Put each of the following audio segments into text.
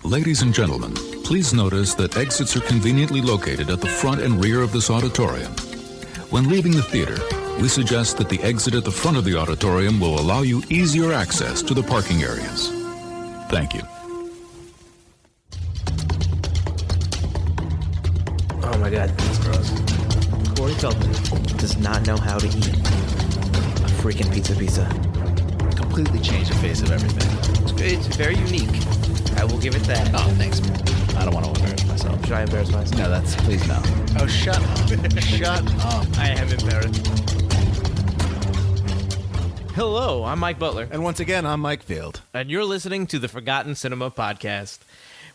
Ladies and gentlemen, please notice that exits are conveniently located at the front and rear of this auditorium. When leaving the theater, we suggest that the exit at the front of the auditorium will allow you easier access to the parking areas. Thank you. Oh my god, that's gross. Corey Feldman does not know how to eat a freaking pizza. Completely changed the face of everything. It's very unique. I will give it that. Oh, thanks, man. I don't want to embarrass myself. Should I embarrass myself? No, please no. Oh, shut up. Shut up. I am embarrassed. Hello, I'm Mike Butler. And once again, I'm Mike Field. And you're listening to the Forgotten Cinema Podcast,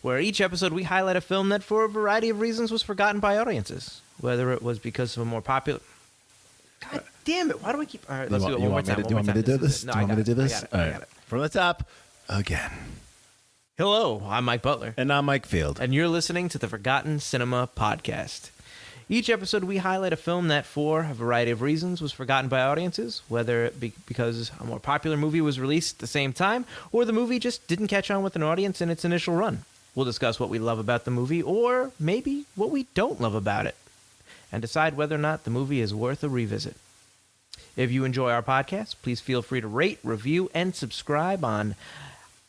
where each episode we highlight a film that for a variety of reasons was forgotten by audiences. Whether it was because of a more popular... God damn it, why do I keep... All right, let's do it one more time. Do you want me to do this? No, do you want me to do this? I got it. From the top, again. Hello, I'm Mike Butler. And I'm Mike Field. And you're listening to the Forgotten Cinema Podcast. Each episode we highlight a film that, for a variety of reasons, was forgotten by audiences, whether it be because a more popular movie was released at the same time, or the movie just didn't catch on with an audience in its initial run. We'll discuss what we love about the movie, or maybe what we don't love about it, and decide whether or not the movie is worth a revisit. If you enjoy our podcast, please feel free to rate, review, and subscribe on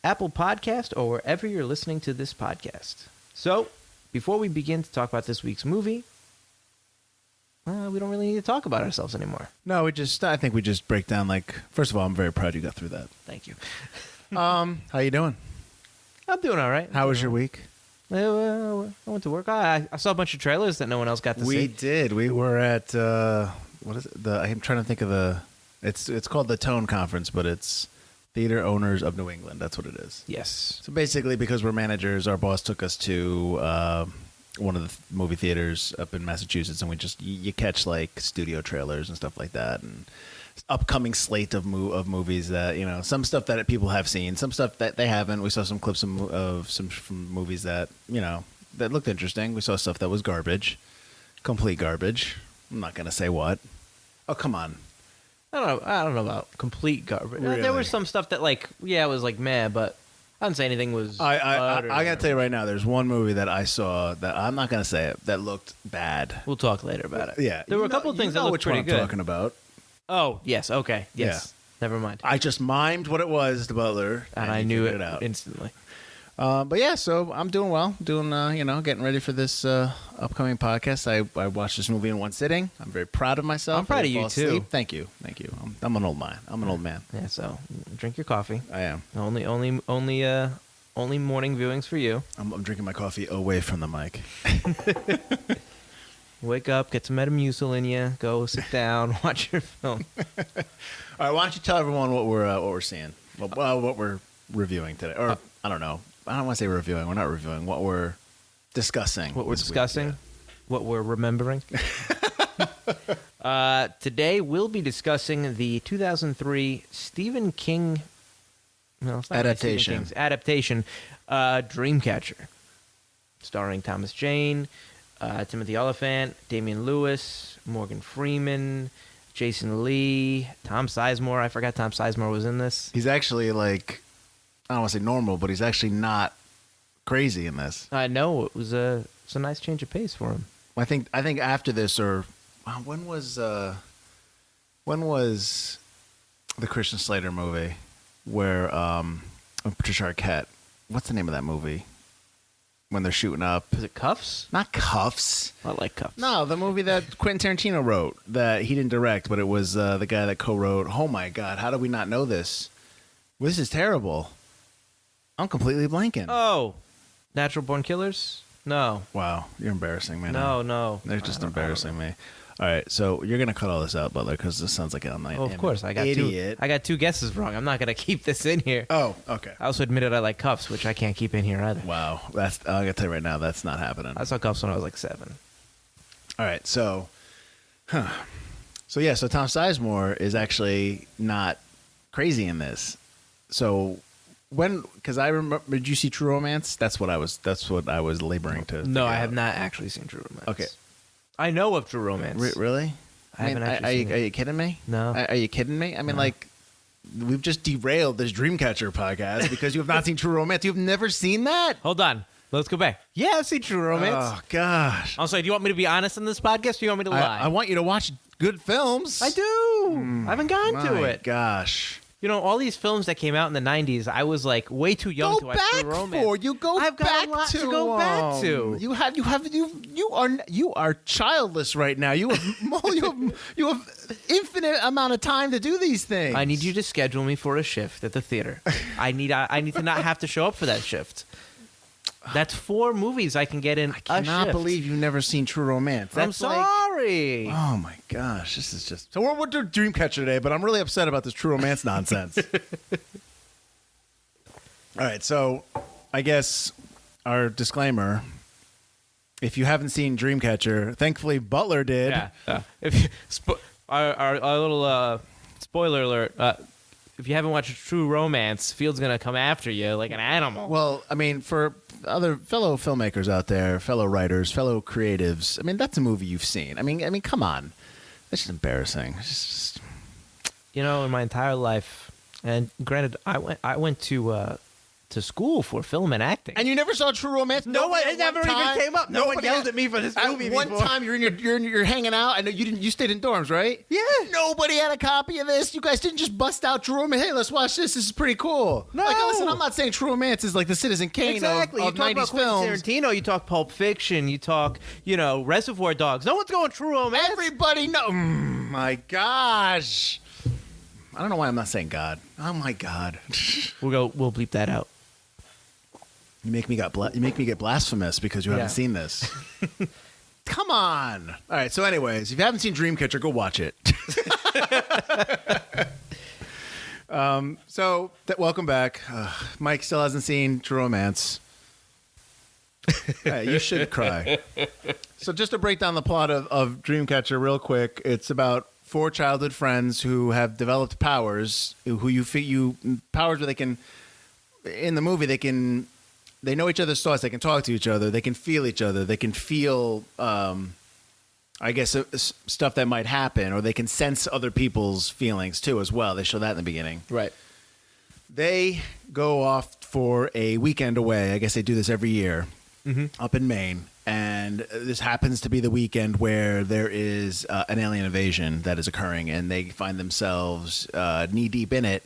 Apple Podcast or wherever you're listening to this podcast. So, before we begin to talk about this week's movie, we don't really need to talk about ourselves anymore. No, I think we just break down, first of all, I'm very proud you got through that. Thank you. How you doing? I'm doing all right. How was your week? I went to work. I saw a bunch of trailers that no one else got to see. We did. We were at, what is it? I'm trying to think of it's called the Tone Conference, but it's Theater Owners of New England. That's what it is. Yes. So basically, because we're managers, our boss took us to one of the movie theaters up in Massachusetts, and you catch studio trailers and stuff like that, and upcoming slate of movies that some stuff that people have seen, some stuff that they haven't. We saw some clips of some from movies that that looked interesting. We saw stuff that was garbage, complete garbage. I'm not gonna say what. Oh, come on. I don't know about complete garbage. Really? There was some stuff that it was meh, but I didn't say anything was. I gotta tell you right now, there's one movie that I saw that I'm not gonna say it that looked bad. We'll talk later about it. Yeah, there were a couple of things that looked pretty good. I'm talking about. Oh yes, okay, yes. Yeah. Never mind. I just mimed what it was to Butler, and I knew it out instantly. But yeah, so I'm doing well. Getting ready for this upcoming podcast. I watched this movie in one sitting. I'm very proud of myself. I'm proud of you too. Thank you. I'm an old man. Yeah. So drink your coffee. I am. Only morning viewings for you. I'm drinking my coffee away from the mic. Wake up, get some Metamucil in you. Go sit down, watch your film. All right. Why don't you tell everyone what we're seeing? What we're reviewing today, or I don't know. I don't want to say reviewing. We're not reviewing. What we're discussing. What we're discussing. What we're remembering. Today we'll be discussing the 2003 Stephen King. No, it's not adaptation. Stephen King's adaptation, Dreamcatcher, starring Thomas Jane, Timothy Olyphant, Damien Lewis, Morgan Freeman, Jason Lee, Tom Sizemore. I forgot Tom Sizemore was in this. He's actually I don't want to say normal, but he's actually not crazy in this. I know it's a nice change of pace for him. I think after this, or when was the Christian Slater movie where Patricia Arquette? What's the name of that movie? When they're shooting up, is it Cuffs? Not Cuffs. I like Cuffs. No, the movie that Quentin Tarantino wrote that he didn't direct, but it was the guy that co-wrote. Oh my God, how do we not know this? This is terrible. I'm completely blanking. Oh, Natural Born Killers? No. Wow, you're embarrassing me. No. They're just embarrassing me. All right, so you're gonna cut all this out, Butler, because this sounds like I'm of course, I got idiot. I got two guesses wrong. I'm not gonna keep this in here. Oh, okay. I also admitted I like Cuffs, which I can't keep in here either. Wow, I gotta tell you right now, that's not happening. I saw Cuffs when I was 7. All right, so Tom Sizemore is actually not crazy in this. So because I remember, did you see True Romance? That's what I was laboring to. No, I have not actually seen True Romance. Okay, I know of True Romance. Really? I haven't actually seen it. Are you kidding me? No. Are you kidding me? I mean, we've just derailed this Dreamcatcher podcast because you have not seen True Romance. You've never seen that? Hold on. Let's go back. Yeah, I've seen True Romance. Oh, gosh. Also, do you want me to be honest in this podcast, or do you want me to lie? I want you to watch good films. I do. I haven't gotten to it. Gosh. You know, all these films that came out in the 90s, I was like way too young to watch True Romance. I've got a lot to go back to. You are childless right now. You have infinite amount of time to do these things. I need you to schedule me for a shift at the theater. I need to not have to show up for that shift. That's 4 movies I can get in. I cannot believe you've never seen True Romance. I'm sorry. Oh my gosh, this is just. So we're doing Dreamcatcher today, but I'm really upset about this True Romance nonsense. All right, so I guess our disclaimer: if you haven't seen Dreamcatcher, thankfully Butler did. Yeah. If our little spoiler alert. If you haven't watched True Romance, Field's gonna come after you like an animal. Well, I mean, for other fellow filmmakers out there, fellow writers, fellow creatives, I mean, that's a movie you've seen. I mean, come on, that's just embarrassing. It's just... You know, in my entire life, and granted, I went to school for film and acting. And you never saw True Romance? It never even came up. No one yelled at me for this movie One before. time you're hanging out. I know you stayed in dorms, right? Yeah. Nobody had a copy of this. You guys didn't just bust out True Romance. Hey, let's watch this. This is pretty cool. No. Like, listen, I'm not saying True Romance is like the Citizen Kane Exactly. of You talk 90s about Quentin films. Tarantino, you talk Pulp Fiction, you talk, Reservoir Dogs. No one's going True Romance. Everybody know. My gosh. I don't know why I'm not saying God. Oh my God. We'll bleep that out. You make me get blasphemous because you haven't seen this. Come on. All right. So, anyways, if you haven't seen Dreamcatcher, go watch it. Welcome back. Mike still hasn't seen True Romance. You should cry. So, just to break down the plot of Dreamcatcher real quick, it's about 4 childhood friends who have developed powers. Powers where they can, in the movie, they know each other's thoughts. They can talk to each other. They can feel each other. They can feel, stuff that might happen, or they can sense other people's feelings too, as well. They show that in the beginning. Right. They go off for a weekend away. I guess they do this every year up in Maine. And this happens to be the weekend where there is an alien invasion that is occurring, and they find themselves knee deep in it.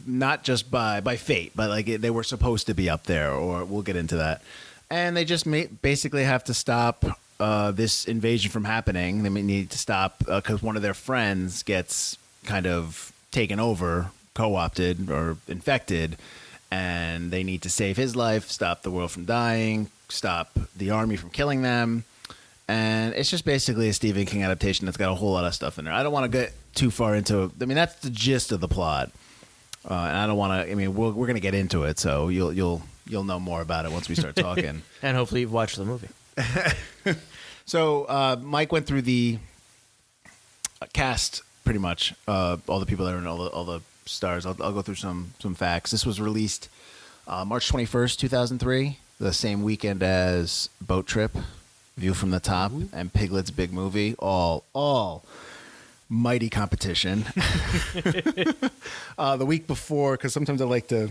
Not just by fate, but like they were supposed to be up there, or we'll get into that. And they just basically have to stop this invasion from happening. They need to stop because one of their friends gets kind of taken over, co-opted, or infected, and they need to save his life, stop the world from dying, stop the army from killing them. And it's just basically a Stephen King adaptation that's got a whole lot of stuff in there. I don't want to get too far into it. I mean, that's the gist of the plot. And I don't want to. I mean, we're going to get into it, so you'll know more about it once we start talking. And hopefully you've watched the movie. So Mike went through the cast pretty much. All the people that are in all the stars. I'll go through some facts. This was released March 21st, 2003, the same weekend as Boat Trip, View from the Top, and Piglet's Big Movie. All mighty competition. The week before, because sometimes I like to,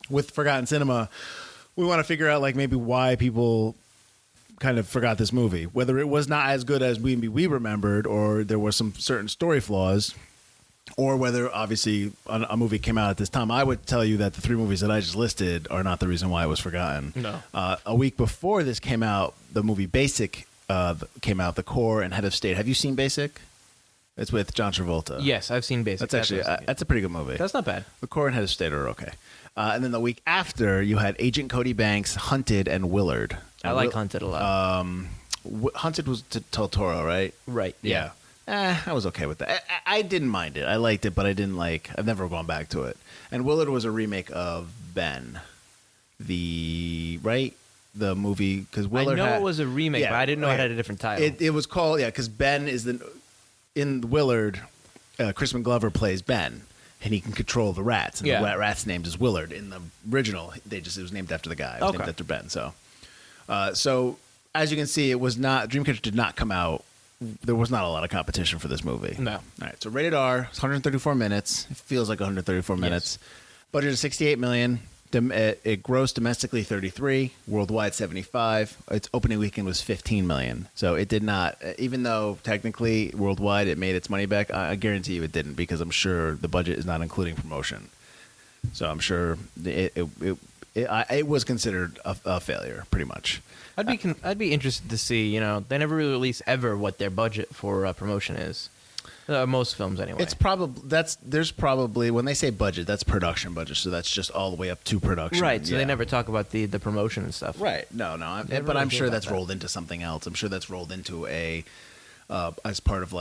with Forgotten Cinema, we want to figure out like maybe why people kind of forgot this movie, whether it was not as good as we remembered, or there were some certain story flaws, or whether obviously a movie came out at this time. I would tell you that the 3 movies that I just listed are not the reason why it was forgotten. No. A week before this came out, the movie Basic came out, The Core and Head of State. Have you seen Basic? It's with John Travolta. Yes, I've seen Basic. That's actually that's a pretty good movie. That's not bad. The Core and Head of State are okay. And then the week after, you had Agent Cody Banks, Hunted, and Willard. I like Hunted a lot. Hunted was Del Toro, right? Right. Yeah. I was okay with that. I didn't mind it. I liked it, but I didn't like. I've never gone back to it. And Willard was a remake of Ben, the movie, because Willard. I know it was a remake, but I didn't know it had a different title. It was called because Ben is in Willard. Crispin Glover plays Ben, and he can control the rats. And the rat's name is Willard. In the original, it was named after the guy. It was named after Ben. So as you can see, it was not. Dreamcatcher did not come out there was not a lot of competition for this movie. No. All right, so rated R, it's 134 minutes. It feels like 134 minutes. Budget of $68 million. It grossed domestically 33, worldwide 75. Its opening weekend was 15 million. So it did not, even though technically worldwide it made its money back. I guarantee you it didn't, because I'm sure the budget is not including promotion. So I'm sure it was considered a failure, pretty much. I'd be interested to see. They never really release ever what their budget for promotion is. Most films, anyway. There's probably when they say budget, that's production budget, so that's just all the way up to production. Right. So they never talk about the promotion and stuff. Right. No. But I'm sure that's rolled into something else. I'm sure that's rolled into a as part of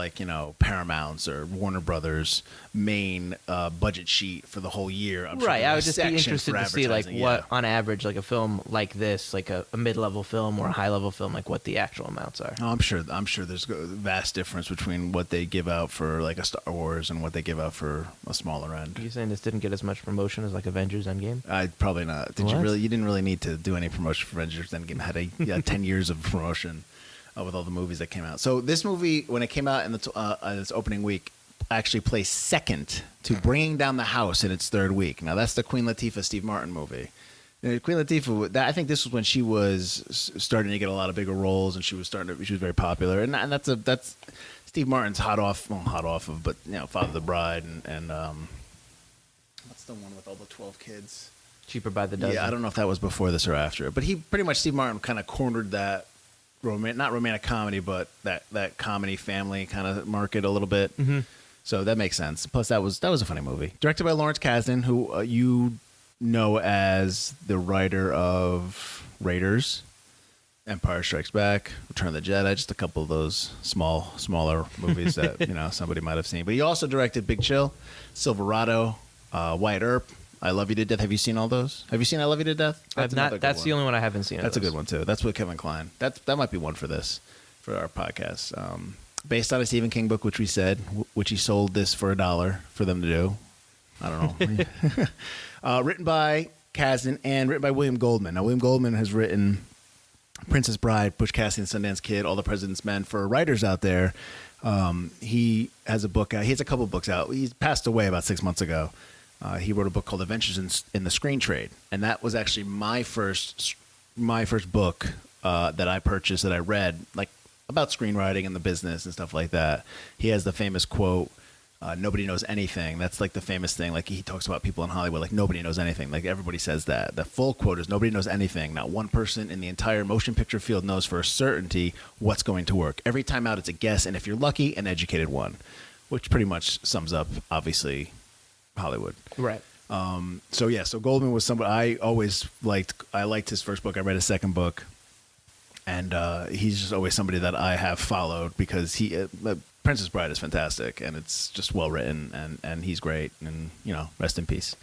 Paramount's or Warner Brothers' main budget sheet for the whole year. I'm sure I would just be interested to see what on average a film like this, like a mid-level film or a high-level film, what the actual amounts are. Oh, I'm sure there's a vast difference between what they give out for a Star Wars and what they give out for a smaller end. Are you saying this didn't get as much promotion as Avengers Endgame? Probably not. You didn't really need to do any promotion for Avengers Endgame. It had 10 years of promotion. With all the movies that came out. So this movie, when it came out in its opening week, actually placed second to Bringing Down the House in its third week. Now, that's the Queen Latifah, Steve Martin movie. Queen Latifah, I think this was when she was starting to get a lot of bigger roles, and she was very popular. And that's Steve Martin's hot off of, but Father of the Bride and what's the one with all the 12 kids? Cheaper by the Dozen. Yeah, I don't know if that was before this or after, but Steve Martin kind of cornered that. Not romantic comedy, but that comedy family kind of market a little bit. Mm-hmm. So that makes sense. Plus, that was a funny movie. Directed by Lawrence Kasdan, who you know as the writer of Raiders, Empire Strikes Back, Return of the Jedi, just a couple of those smaller movies that somebody might have seen. But he also directed Big Chill, Silverado, Wyatt Earp, I Love You to Death. Have you seen all those? Have you seen I Love You to Death? I've not. That's the only one I haven't seen. That's a good one too. That's with Kevin Kline. That might be one for our podcast. Based on a Stephen King book, which he sold this for $1 for them to do. I don't know. Written by Kasdan and written by William Goldman. Now, William Goldman has written Princess Bride, Butch Cassidy and the Sundance Kid, All the President's Men. For writers out there, he has a book out. He has a couple books out. He passed away about 6 months ago. He wrote a book called Adventures in the Screen Trade, and that was actually my first book that I purchased, that I read, about screenwriting and the business and stuff like that. He has the famous quote, "Nobody knows anything." That's the famous thing. He talks about people in Hollywood, nobody knows anything. Everybody says that. The full quote is, "Nobody knows anything. Not one person in the entire motion picture field knows for a certainty what's going to work. Every time out, it's a guess, and if you're lucky, an educated one," which pretty much sums up, obviously, Hollywood. Right. So Goldman was somebody I always liked. I liked his first book. I read his second book, and he's just always somebody that I have followed, because Princess Bride is fantastic, and it's just well written, and he's great, and rest in peace.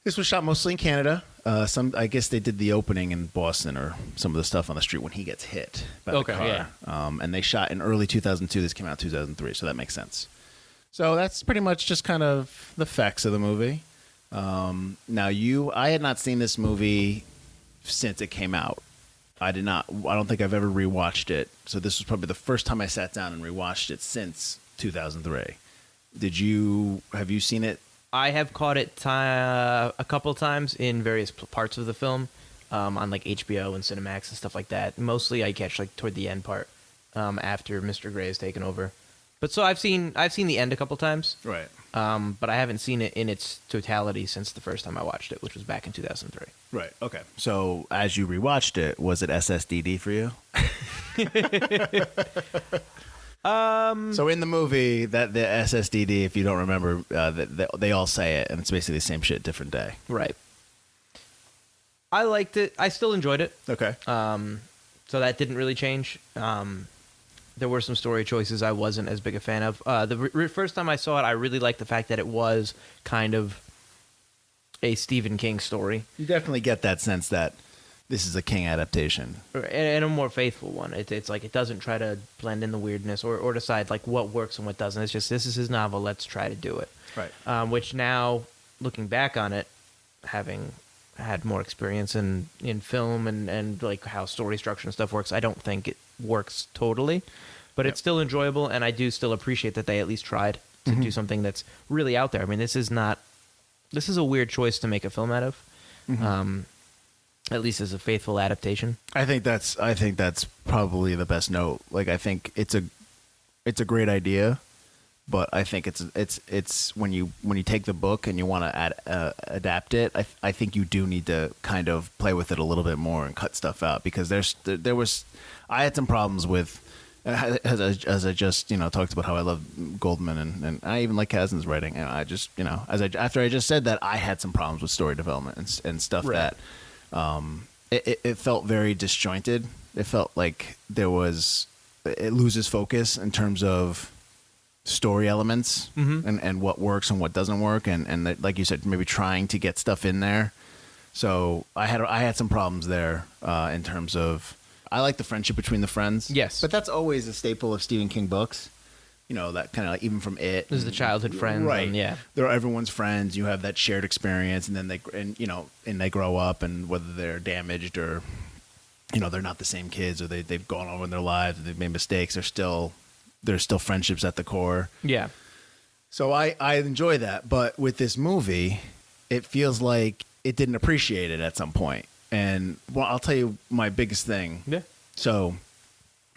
This was shot mostly in Canada. I guess they did the opening in Boston, or some of the stuff on the street when he gets hit by the car. Yeah. And they shot in early 2002. This came out in 2003, so that makes sense. So that's pretty much just kind of the facts of the movie. I had not seen this movie since it came out. I don't think I've ever rewatched it. So this was probably the first time I sat down and rewatched it since 2003. Have you seen it? I have caught it a couple times in various parts of the film, on HBO and Cinemax and stuff like that. Mostly I catch toward the end part, after Mr. Gray has taken over. But so I've seen the end a couple times, right? But I haven't seen it in its totality since the first time I watched it, which was back in 2003. Right. Okay. So as you rewatched it, was it SSDD for you? So in the movie, that the SSDD, if you don't remember, they all say it, and it's basically the same shit, different day. Right. I liked it. I still enjoyed it. Okay. So that didn't really change. There were some story choices I wasn't as big a fan of. The first time I saw it, I really liked the fact that it was kind of a Stephen King story. You definitely get that sense that this is a King adaptation. And a more faithful one. It's it doesn't try to blend in the weirdness or decide what works and what doesn't. It's just, this is his novel, let's try to do it. Right. Which now, looking back on it, having had more experience in film and how story structure and stuff works, I don't think it works totally. but it's still enjoyable, and I do still appreciate that they at least tried to do something that's really out there. I mean, this is a weird choice to make a film out of, at least as a faithful adaptation. I think that's probably the best note. Like, I think it's a great idea, but I think it's when you take the book and you want to adapt it, I think you do need to kind of play with it a little bit more and cut stuff out, because I had some problems with, as I just talked about how I love Goldman and I even like Kasdan's writing, and I just after I just said that, I had some problems with story development and stuff that it felt very disjointed. It felt like it loses focus in terms of story elements and what works and what doesn't work, and like you said, maybe trying to get stuff in there. So I had some problems there in terms of, I like the friendship between the friends. Yes, but that's always a staple of Stephen King books. That kind of like, even from It. This is the childhood friends, right? And they're everyone's friends. You have that shared experience, and then they grow up, and whether they're damaged or they're not the same kids, or they've gone on in their lives, they've made mistakes, there's still friendships at the core. Yeah. So I enjoy that, but with this movie, it feels like it didn't appreciate it at some point. And I'll tell you my biggest thing. Yeah. So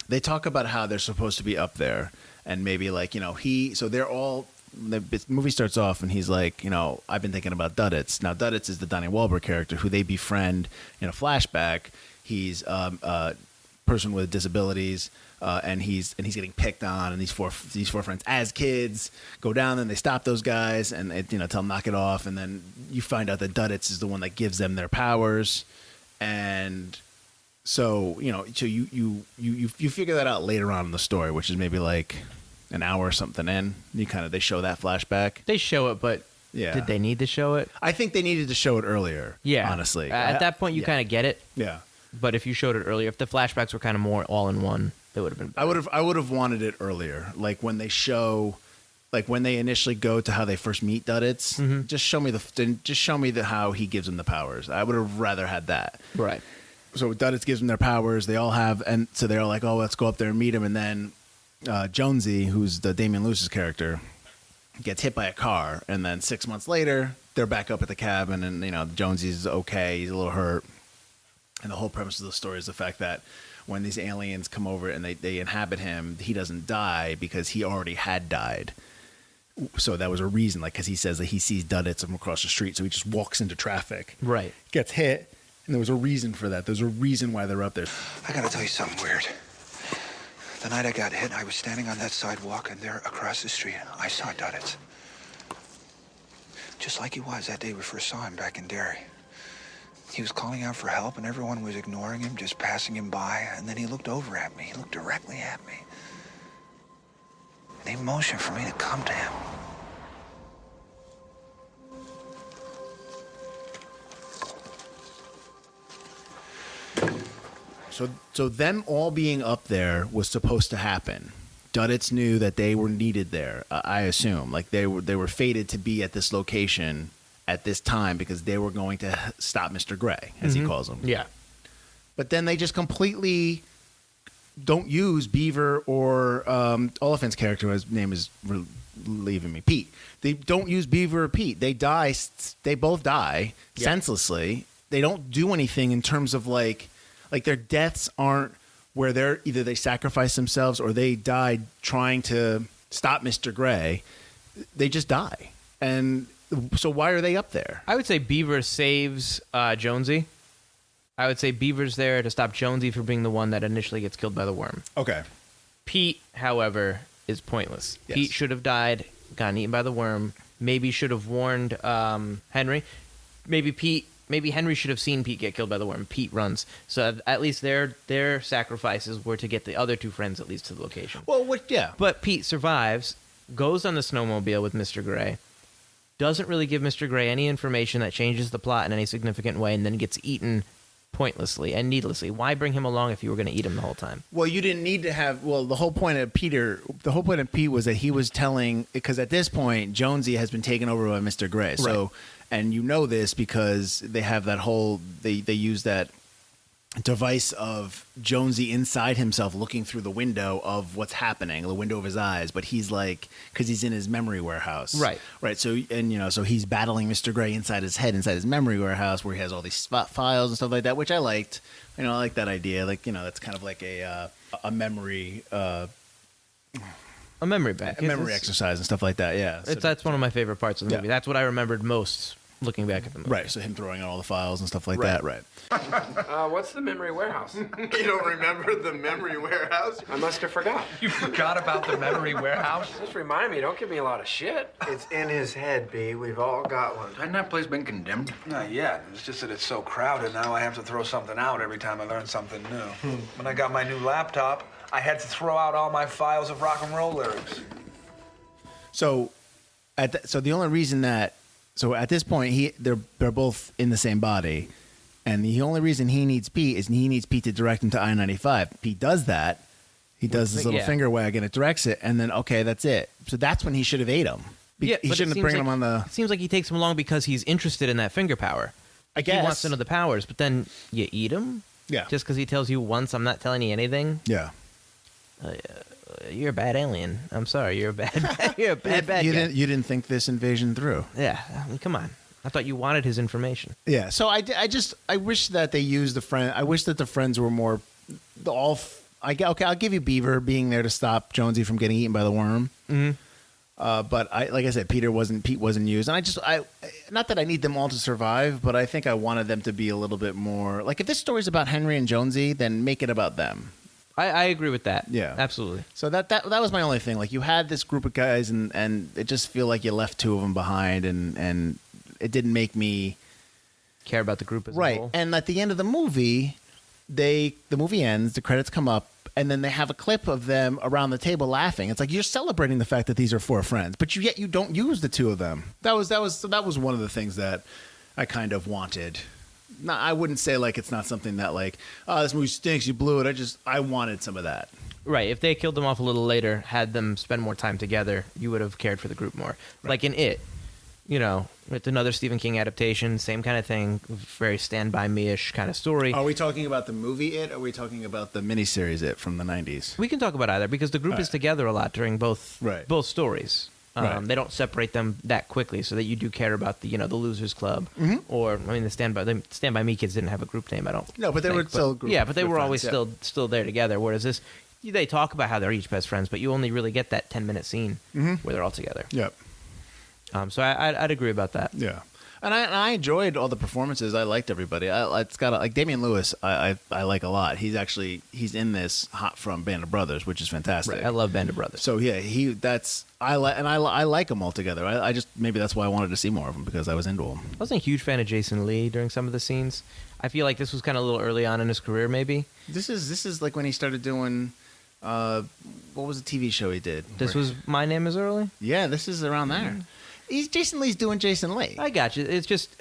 they talk about how they're supposed to be up there, and maybe like so they're all. The movie starts off and he's like, I've been thinking about Duddits. Now Duddits is the Donnie Wahlberg character who they befriend in a flashback. He's a person with disabilities, and he's getting picked on, and these four friends as kids go down and they stop those guys and tell them knock it off, and then you find out that Duddits is the one that gives them their powers, and so so you figure that out later on in the story, which is maybe like an hour or something in. They show that flashback. They show it, but did they need to show it? I think they needed to show it earlier. Yeah, honestly, at that point you kind of get it. Yeah. But if you showed it earlier, if the flashbacks were kind of more all in one, it would have been better. I would have wanted it earlier. Like when they show, like when they initially go to how they first meet Duddits, just show me how he gives them the powers. I would have rather had that. Right. So Duddits gives them their powers. They all have, and so they're like, oh, let's go up there and meet him. And then Jonesy, who's the Damien Lewis's character, gets hit by a car. And then 6 months later, they're back up at the cabin, and Jonesy's okay. He's a little hurt. And the whole premise of the story is the fact that when these aliens come over and they inhabit him, he doesn't die because he already had died. So that was a reason, like, because he says that he sees Duddits from across the street, so he just walks into traffic. Right. Gets hit, and there was a reason for that. There's a reason why they're up there. I gotta tell you something weird. The night I got hit, I was standing on that sidewalk, and there across the street, I saw Duddits. Just like he was that day we first saw him back in Derry. He was calling out for help, and everyone was ignoring him, just passing him by. And then he looked over at me. He looked directly at me. And he motioned for me to come to him. So them all being up there was supposed to happen. Duddits knew that they were needed there, I assume. Like they were fated to be at this location at this time because they were going to stop Mr. Gray, as he calls him. Yeah. But then they just completely don't use Beaver or Olyphant's character, his name is leaving me, Pete. They don't use Beaver or Pete. They die. They both die senselessly. They don't do anything in terms of like their deaths aren't where they're either they sacrifice themselves or they died trying to stop Mr. Gray. They just die. And so why are they up there? I would say Beaver saves Jonesy. I would say Beaver's there to stop Jonesy from being the one that initially gets killed by the worm. Okay. Pete, however, is pointless. Yes. Pete should have died, gotten eaten by the worm. Maybe should have warned Henry. Maybe Henry should have seen Pete get killed by the worm. Pete runs. So at least their sacrifices were to get the other two friends at least to the location. Well, But Pete survives, goes on the snowmobile with Mr. Gray, doesn't really give Mr. Gray any information that changes the plot in any significant way, and then gets eaten pointlessly and needlessly. Why bring him along if you were going to eat him the whole time? Well, you didn't need to have. Well, the whole point of Pete was that he was telling, because at this point Jonesy has been taken over by Mr. Gray. So, right. And you know this because they have that whole they use that device of Jonesy inside himself looking through the window of what's happening, the window of his eyes, but he's like, because he's in his memory warehouse. Right. So, and, so he's battling Mr. Gray inside his head, inside his memory warehouse where he has all these files and stuff like that, which I liked. I like that idea. Like, that's kind of like a memory, a memory bank. A memory exercise and stuff like that, yeah. So that's one of my favorite parts of the movie. That's what I remembered most looking back at the movie. Right, so him throwing out all the files and stuff like that, right. What's the memory warehouse? You don't remember the memory warehouse? I must have forgot. You forgot about the memory warehouse? Just remind me, don't give me a lot of shit. It's in his head, B. We've all got one. Hasn't that place been condemned? Not yet. It's just that it's so crowded now I have to throw something out every time I learn something new. When I got my new laptop, I had to throw out all my files of rock and roll lyrics. So the only reason that at this point they're both in the same body, and the only reason he needs Pete is he needs Pete to direct him to I-95. Pete does that. He does this little finger wag and it directs it, and then that's it. So that's when he should have ate him. He shouldn't have bring him on the. It seems like he takes him along because he's interested in that finger power. I guess he wants to know the powers, but then you eat him. Yeah. Just because he tells you once, I'm not telling you anything. Yeah. You're a bad alien. I'm sorry. You're a bad guy. You didn't think this invasion through. Yeah. I mean, come on. I thought you wanted his information. Yeah. So I wish that they used the friend. I wish that the friends were more I'll give you Beaver being there to stop Jonesy from getting eaten by the worm. Mm-hmm. But like I said, Pete wasn't used, and not that I need them all to survive, but I think I wanted them to be a little bit more like if this story's about Henry and Jonesy, then make it about them. I agree with that. Yeah, absolutely. So that was my only thing. Like you had this group of guys, and it just feel like you left two of them behind, and it didn't make me care about the group as a whole. Right. And at the end of the movie, the movie ends, the credits come up, and then they have a clip of them around the table laughing. It's like you're celebrating the fact that these are four friends, but yet you don't use the two of them. That was one of the things that I kind of wanted. No, I wouldn't say like it's not something that like, oh, this movie stinks, you blew it. I wanted some of that. Right. If they killed them off a little later, had them spend more time together, you would have cared for the group more. Right. Like in It, it's another Stephen King adaptation, same kind of thing, very Stand By Me-ish kind of story. Are we talking about the movie It, or are we talking about the miniseries It from the 90s? We can talk about either, because the group is together a lot during both stories. Right. They don't separate them that quickly, so that you do care about the the Losers Club, or the Stand By Me kids didn't have a group name, I don't. No, but they were still a group. Yeah, but they were friends, always still there together. Whereas this, they talk about how they're each best friends, but you only really get that 10-minute scene where they're all together. Yep. So I'd agree about that. Yeah. And I enjoyed all the performances. I liked everybody. It's got like Damien Lewis. I like a lot. He's in this hot from Band of Brothers, which is fantastic. Right. I love Band of Brothers. So yeah, I like them all together. I just maybe that's why I wanted to see more of them, because I was into them. I wasn't a huge fan of Jason Lee during some of the scenes. I feel like this was kind of a little early on in his career. Maybe this is like when he started doing. What was the TV show he did? This was My Name Is Early. Yeah, this is around there. Jason Lee's doing Jason Lee. I got you. It's just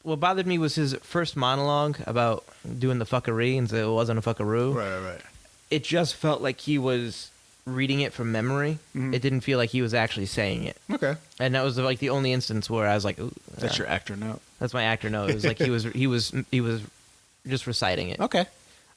what bothered me was his first monologue about doing the fuckery and it wasn't a fuckaroo. Right. It just felt like he was reading it from memory. Mm-hmm. It didn't feel like he was actually saying it. Okay. And that was like the only instance where I was like, ooh, that's your actor note. That's my actor note. It was like he was just reciting it. Okay.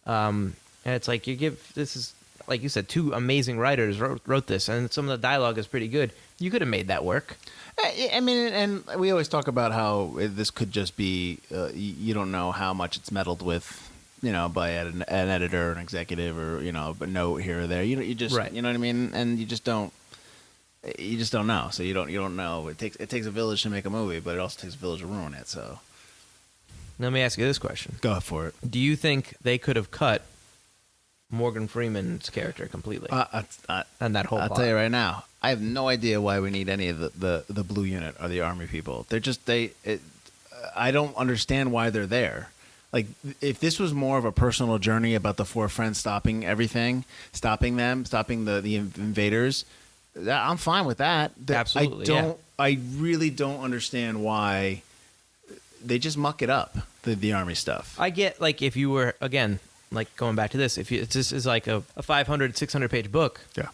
And it's like this is like you said, two amazing writers wrote this, and some of the dialogue is pretty good. You could have made that work. I mean, and we always talk about how this could just be, you don't know how much it's meddled with, by an editor, an executive, or, a note here or there. You just, right. You know what I mean? And you just don't know. So you don't know. It takes a village to make a movie, but it also takes a village to ruin it. So let me ask you this question. Go for it. Do you think they could have cut Morgan Freeman's character completely? And that whole plot? I'll tell you right now, I have no idea why we need any of the blue unit or the army people. They're just I don't understand why they're there. Like, if this was more of a personal journey about the four friends stopping everything, stopping the invaders, I'm fine with that. Absolutely. I really don't understand why they just muck it up, the army stuff. I get, like, if you were, again, like going back to this, if this is like a 500, 600 page book, yeah,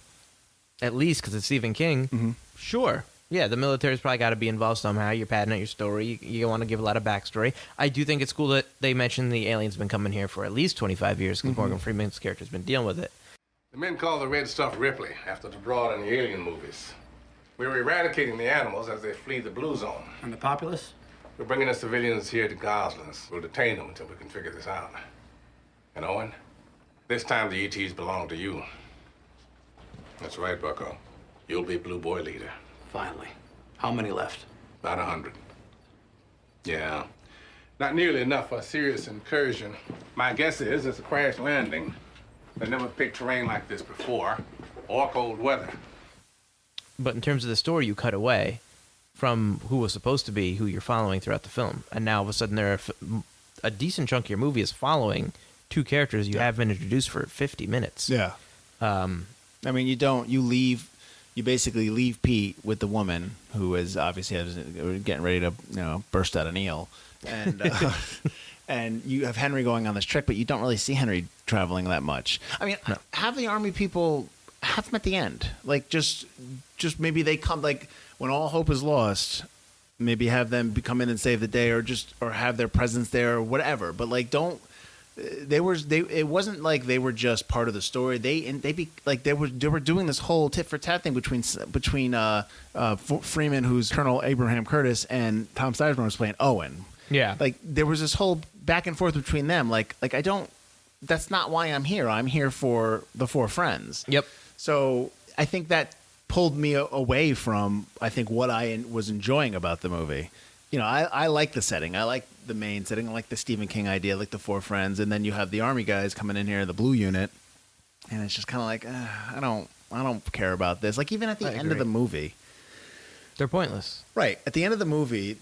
at least because it's Stephen King, sure, Yeah, the military's probably got to be involved somehow. You're padding out your story. You want to give a lot of backstory. I do think it's cool that they mentioned the aliens been coming here for at least 25 years because Morgan Freeman's character's been dealing with it. The men call the red stuff Ripley, after the broad in the alien movies. We're eradicating the animals as they flee the blue zone. And the populace? We're bringing the civilians here to Goslings. We'll detain them until we can figure this out. And Owen, this time the ETs belong to you. That's right, Bucko. You'll be Blue Boy leader. Finally. How many left? About 100. Yeah. Not nearly enough for a serious incursion. My guess is it's a crash landing. They never picked terrain like this before, or cold weather. But in terms of the story, you cut away from who was supposed to be who you're following throughout the film. And now all of a sudden a decent chunk of your movie is following two characters you have been introduced for 50 minutes. Yeah. I mean, you basically leave Pete with the woman who is obviously getting ready to, burst out an eel. And and you have Henry going on this trek, but you don't really see Henry traveling that much. I mean, have the army people have them at the end. Like, just maybe they come, like, when all hope is lost, maybe have them come in and save the day, or have their presence there or whatever. But, like, it wasn't like they were just part of the story. They were doing this whole tit for tat thing between Freeman, who's Colonel Abraham Curtis, and Tom Sizemore was playing Owen. Yeah. Like, there was this whole back and forth between them. Like I don't. That's not why I'm here. I'm here for the four friends. Yep. So I think that pulled me away from, I think, what I was enjoying about the movie. I like the setting. I like the main setting. I like the Stephen King idea, like the four friends, and then you have the army guys coming in here, the blue unit, and it's just kind of like, I don't care about this. Like, even at the end of the movie, they're pointless. Right. At the end of the movie,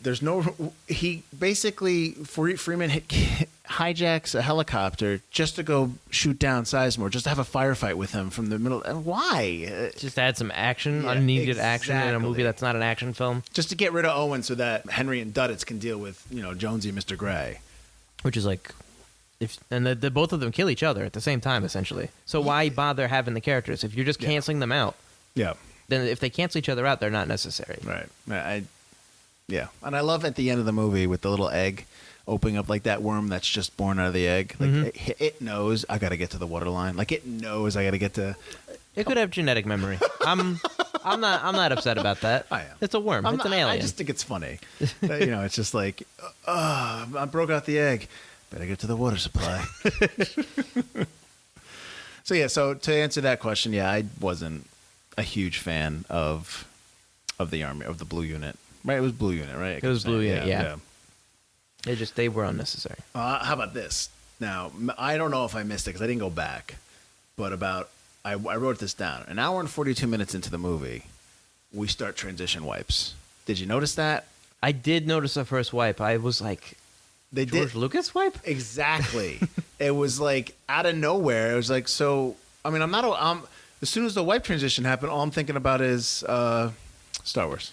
he basically, Freeman hijacks a helicopter just to go shoot down Sizemore, just to have a firefight with him from the middle. And why? Just add some action, unneeded action in a movie that's not an action film. Just to get rid of Owen so that Henry and Duddits can deal with, Jonesy and Mr. Gray. Which is like, the both of them kill each other at the same time, essentially. So why bother having the characters if you're just canceling them out? Yeah. Then if they cancel each other out, they're not necessary. Right. Yeah. And I love at the end of the movie with the little egg opening up, like that worm that's just born out of the egg. Like it knows I got to get to the waterline. Like, it knows I got to get to. It could have genetic memory. I'm not upset about that. I am. It's a worm. It's an alien. I just think it's funny. It's just like, I broke out the egg. Better get to the water supply. So to answer that question, I wasn't a huge fan of the army, of the blue unit. Right, it was blue unit, right? It was blue unit, yeah. They were unnecessary. How about this? Now, I don't know if I missed it because I didn't go back, but I wrote this down. An hour and 42 minutes into the movie, we start transition wipes. Did you notice that? I did notice the first wipe. I was like, George Lucas wipe? Exactly. It was like out of nowhere. It was like, so, I mean, as soon as the wipe transition happened, all I'm thinking about is Star Wars.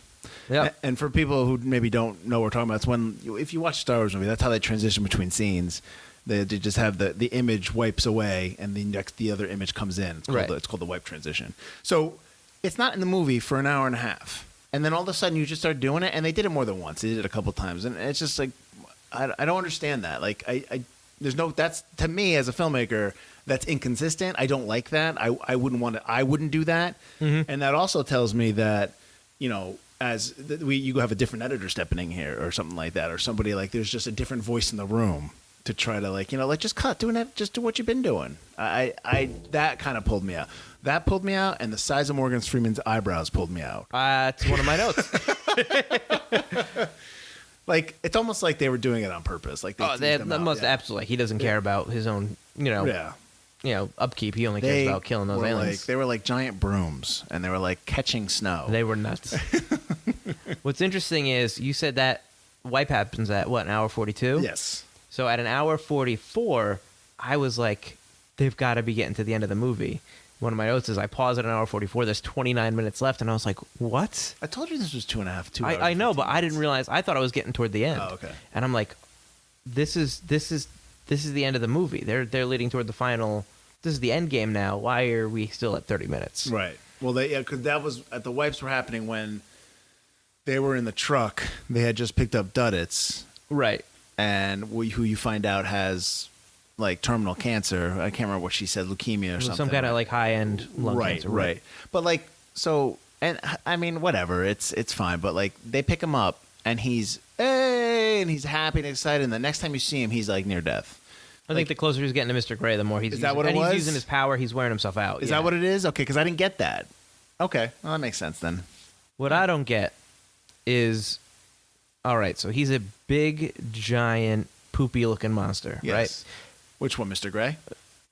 Yeah. And for people who maybe don't know what we're talking about, it's when, if you watch a Star Wars movie, that's how they transition between scenes. They just have the image wipes away, and the other image comes in. It's called the wipe transition. So it's not in the movie for an hour and a half. And then all of a sudden you just start doing it, and they did it more than once. They did it a couple times. And it's just like, I don't understand that. Like, that's, to me as a filmmaker, that's inconsistent. I don't like that. I wouldn't do that. Mm-hmm. And that also tells me that, you have a different editor stepping in here or something like that, or somebody, like, there's just a different voice in the room to try to just cut, just do what you've been doing. That kind of pulled me out. That pulled me out, and the size of Morgan Freeman's eyebrows pulled me out. It's one of my notes. Like, it's almost like they were doing it on purpose. Like, absolutely. He doesn't care about his own, upkeep. He only cares about killing those aliens. They were like giant brooms, and they were like catching snow. They were nuts. What's interesting is you said that wipe happens at an hour 42? Yes. So at an hour 44, I was like, they've got to be getting to the end of the movie. One of my notes is I paused at an hour 44. There's 29 minutes left, and I was like, "What?" I told you this was 2 hours. I know, but I didn't realize. I thought I was getting toward the end. Oh, okay. And I'm like, "This is the end of the movie. They're leading toward the final. This is the end game now. Why are we still at 30 minutes?" Right. Well, because that was the wipes were happening when they were in the truck. They had just picked up Duddits, Right. and who you find out has like terminal cancer. I can't remember what she said, leukemia or something. Some kind of like high-end lung cancer. Right. But like, so, and I mean, whatever, it's fine. But like, they pick him up, and he's happy and excited. And the next time you see him, he's like near death. I think the closer he's getting to Mr. Gray, the more he's Is using, that what it and was? he's using his power. He's wearing himself out. Is that what it is? Okay, because I didn't get that. Okay, well, that makes sense then. What I don't get is, all right, so he's a big, giant, poopy-looking monster, Yes. right? Which one, Mr. Gray?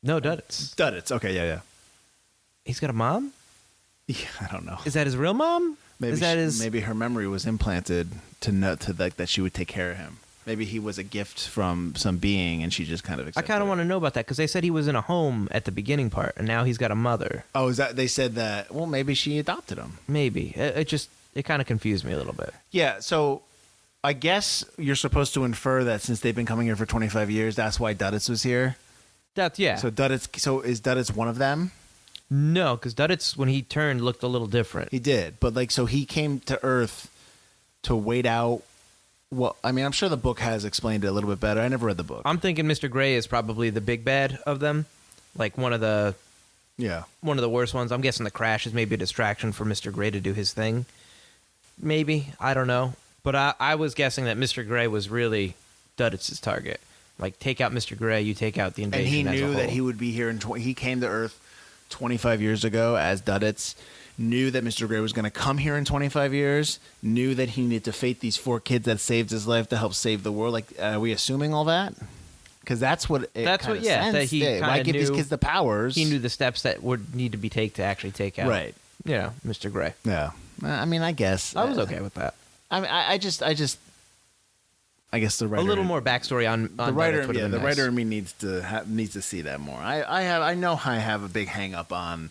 No, Duddits. Duddits. Okay, yeah. He's got a mom? Yeah, I don't know. Is that his real mom? Maybe Is that his... maybe her memory was implanted to know like that she would take care of him. Maybe he was a gift from some being, and she just kind of I accepted kind of it. want to know about that, because they said he was in a home at the beginning part, and now he's got a mother. Oh, is that they said that? Well, maybe she adopted him. Maybe. It kind of confused me a little bit. Yeah. So, I guess you're supposed to infer that since they've been coming here for 25 years, that's why Duddits was here. Yeah. So is Duddits one of them? No, because Duddits, when he turned, looked a little different. He did, but like, so he came to Earth to wait out. Well, I mean, I'm sure the book has explained it a little bit better. I never read the book. I'm thinking Mr. Gray is probably the big bad of them, like one of the worst ones. I'm guessing the crash is maybe a distraction for Mr. Gray to do his thing. Maybe, I don't know, but I was guessing that Mr. Gray was really Duddits' target. Like, take out Mr. Gray, you take out the And invasion. he as a knew whole. that he would be here. He came to Earth 25 years ago as Duddits. Knew that Mr. Gray was going to come here in 25 years. Knew that he needed to fight these 4 kids that saved his life to help save the world. Like, are we assuming all that? Because that's what it That's what, yeah. That he Why kind give of these knew. kids the powers? He knew the steps that would need to be taken to actually take out. Right. Mr. Gray. Yeah. I mean, I guess I was okay with that. I mean, I guess the writer A little more backstory on the writer. Duddits would Yeah, have the been nice. writer in me needs to see that more. I know I have a big hang up on.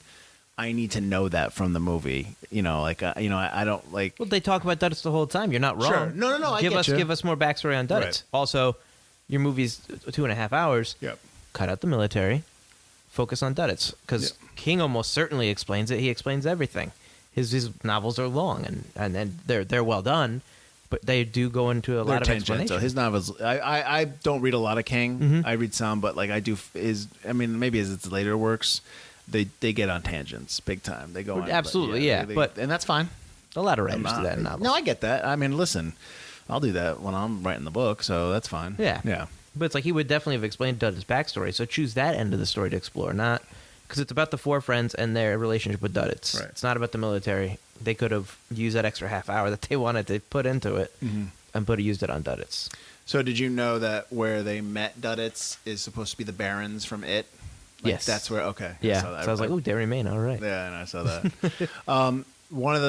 I need to know that from the movie. You know, like I don't like. Well, they talk about Duddits the whole time. You're not wrong. Sure. No. I Give get us you. give us more backstory on Duddits. Right. Also, your movie's 2.5 hours. Yep. Cut out the military. Focus on Duddits, because King almost certainly explains it. He explains everything. His novels are long and they're well done, but they do go into a lot of explanation. So his novels, I don't read a lot of King. Mm-hmm. I read some, but like I do maybe as its later works, they get on tangents big time. They go on Absolutely, and that's fine. A lot of writers do that in novels. No, I get that. I mean, listen, I'll do that when I'm writing the book, so that's fine. Yeah. But it's like he would definitely have explained Duddits' backstory, so choose that end of the story to explore, not because it's about the 4 friends and their relationship with Duddits. Right. It's not about the military. They could have used that extra half hour that they wanted to put into it and used it on Duddits. So did you know that where they met Duddits is supposed to be the Barons from It? Like, Yes. That's where, okay. Yeah. I saw that. So I was like, oh, Derry Maine, all right. Yeah, and I saw that. One of